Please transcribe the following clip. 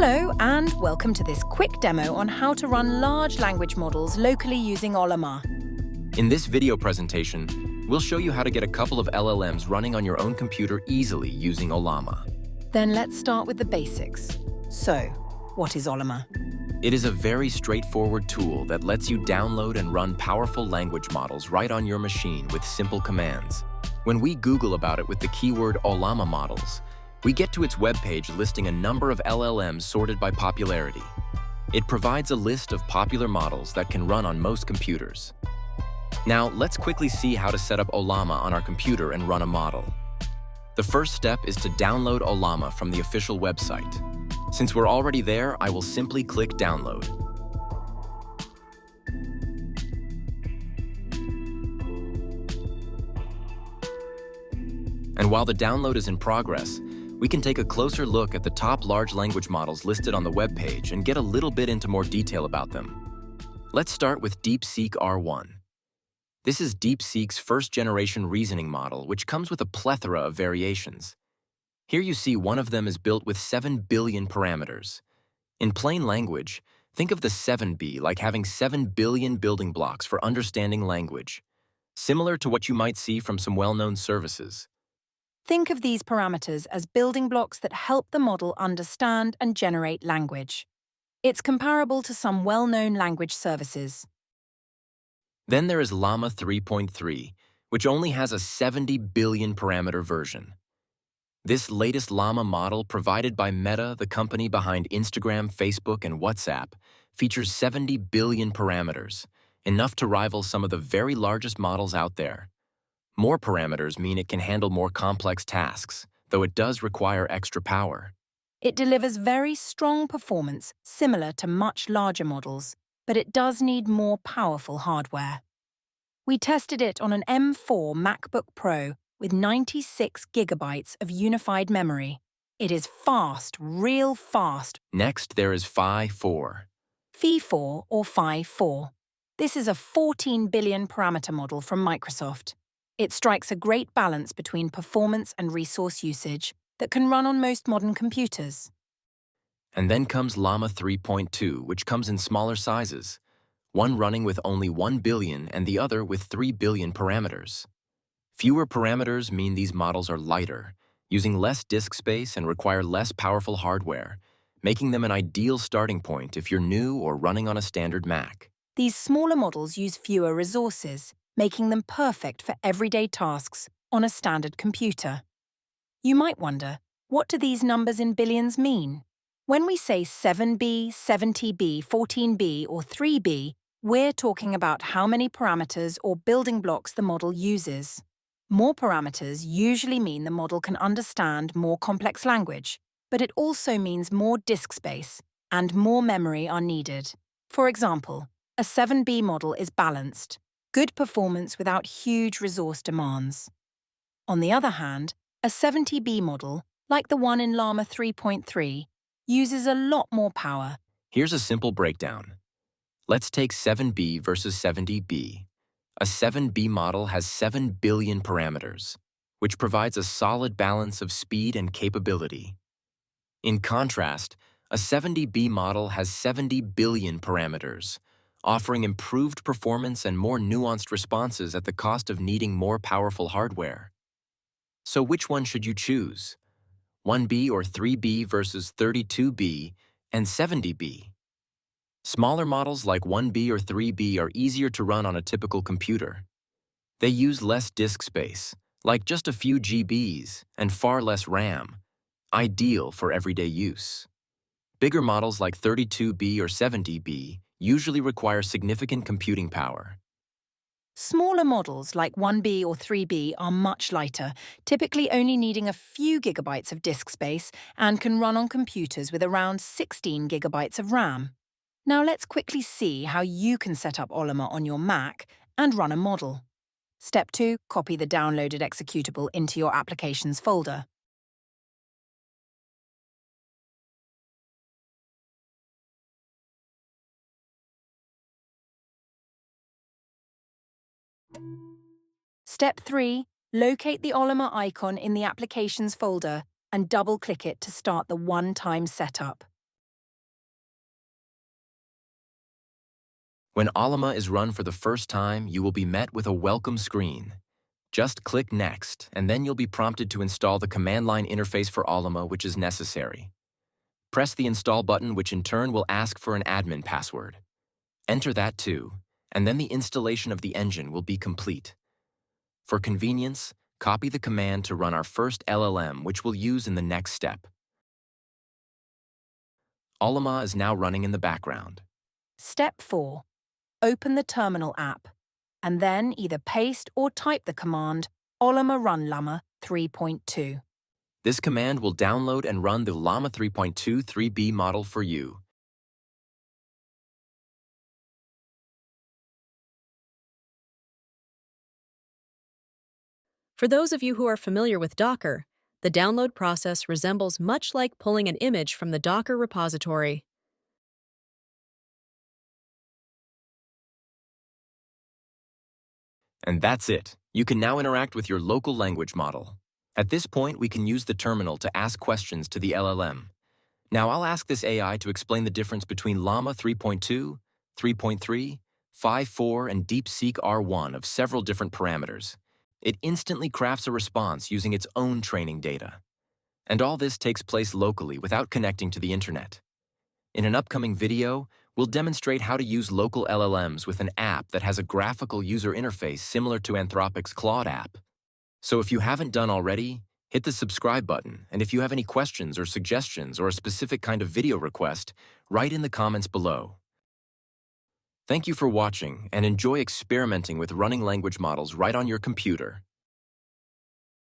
Hello and welcome to this quick demo on how to run large language models locally using Ollama. In this video presentation, we'll show you how to get a couple of LLMs running on your own computer easily using Ollama. Then let's start with the basics. So, what is Ollama? It is a very straightforward tool that lets you download and run powerful language models right on your machine with simple commands. When we Google about it with the keyword Ollama models, we get to its webpage listing a number of LLMs sorted by popularity. It provides a list of popular models that can run on most computers. Now, let's quickly see how to set up Ollama on our computer and run a model. The first step is to download Ollama from the official website. Since we're already there, I will simply click Download. And while the download is in progress, we can take a closer look at the top large language models listed on the web page and get a little bit into more detail about them. Let's start with DeepSeek R1. This is DeepSeek's first-generation reasoning model, which comes with a plethora of variations. Here you see one of them is built with 7 billion parameters. In plain language, think of the 7B like having 7 billion building blocks for understanding language, similar to what you might see from some well-known services. Think of these parameters as building blocks that help the model understand and generate language. It's comparable to some well-known language services. Then there is Llama 3.3, which only has a 70 billion parameter version. This latest Llama model, provided by Meta, the company behind Instagram, Facebook, and WhatsApp, features 70 billion parameters, enough to rival some of the very largest models out there. More parameters mean it can handle more complex tasks, though it does require extra power. It delivers very strong performance, similar to much larger models, but it does need more powerful hardware. We tested it on an M4 MacBook Pro with 96 gigabytes of unified memory. It is fast, real fast. Next, there is Phi 4. Phi 4 or Phi 4. This is a 14 billion parameter model from Microsoft. It strikes a great balance between performance and resource usage that can run on most modern computers. And then comes Llama 3.2, which comes in smaller sizes, one running with only 1 billion and the other with 3 billion parameters. Fewer parameters mean these models are lighter, using less disk space and require less powerful hardware, making them an ideal starting point if you're new or running on a standard Mac. These smaller models use fewer resources, making them perfect for everyday tasks on a standard computer. You might wonder, what do these numbers in billions mean? When we say 7B, 70B, 14B, or 3B, we're talking about how many parameters or building blocks the model uses. More parameters usually mean the model can understand more complex language, but it also means more disk space and more memory are needed. For example, a 7B model is balanced, good performance without huge resource demands. On the other hand, a 70B model, like the one in Llama 3.3, uses a lot more power. Here's a simple breakdown. Let's take 7B versus 70B. A 7B model has 7 billion parameters, which provides a solid balance of speed and capability. In contrast, a 70B model has 70 billion parameters, offering improved performance and more nuanced responses at the cost of needing more powerful hardware. So which one should you choose? 1B or 3B versus 32B and 70B? Smaller models like 1B or 3B are easier to run on a typical computer. They use less disk space, like just a few GBs, and far less RAM, ideal for everyday use. Bigger models like 32B or 70B usually require significant computing power. Smaller models like 1B or 3B are much lighter, typically only needing a few gigabytes of disk space and can run on computers with around 16 gigabytes of RAM. Now let's quickly see how you can set up Ollama on your Mac and run a model. Step 2. Copy the downloaded executable into your Applications folder. Step 3. Locate the Ollama icon in the Applications folder and double-click it to start the one-time setup. When Ollama is run for the first time, you will be met with a welcome screen. Just click Next, and then you'll be prompted to install the command line interface for Ollama, which is necessary. Press the Install button, which in turn will ask for an admin password. Enter that too, and then the installation of the engine will be complete. For convenience, copy the command to run our first LLM, which we'll use in the next step. Ollama is now running in the background. Step 4. Open the Terminal app, and then either paste or type the command Ollama run Llama 3.2. This command will download and run the Llama 3.2 3B model for you. For those of you who are familiar with Docker, the download process resembles much like pulling an image from the Docker repository. And that's it. You can now interact with your local language model. At this point, we can use the terminal to ask questions to the LLM. Now I'll ask this AI to explain the difference between Llama 3.2, 3.3, 5.4, and DeepSeek R1 of several different parameters. It instantly crafts a response using its own training data. And all this takes place locally without connecting to the internet. In an upcoming video, we'll demonstrate how to use local LLMs with an app that has a graphical user interface similar to Anthropic's Claude app. So if you haven't done already, hit the subscribe button, and if you have any questions or suggestions or a specific kind of video request, write in the comments below. Thank you for watching, and enjoy experimenting with running language models right on your computer.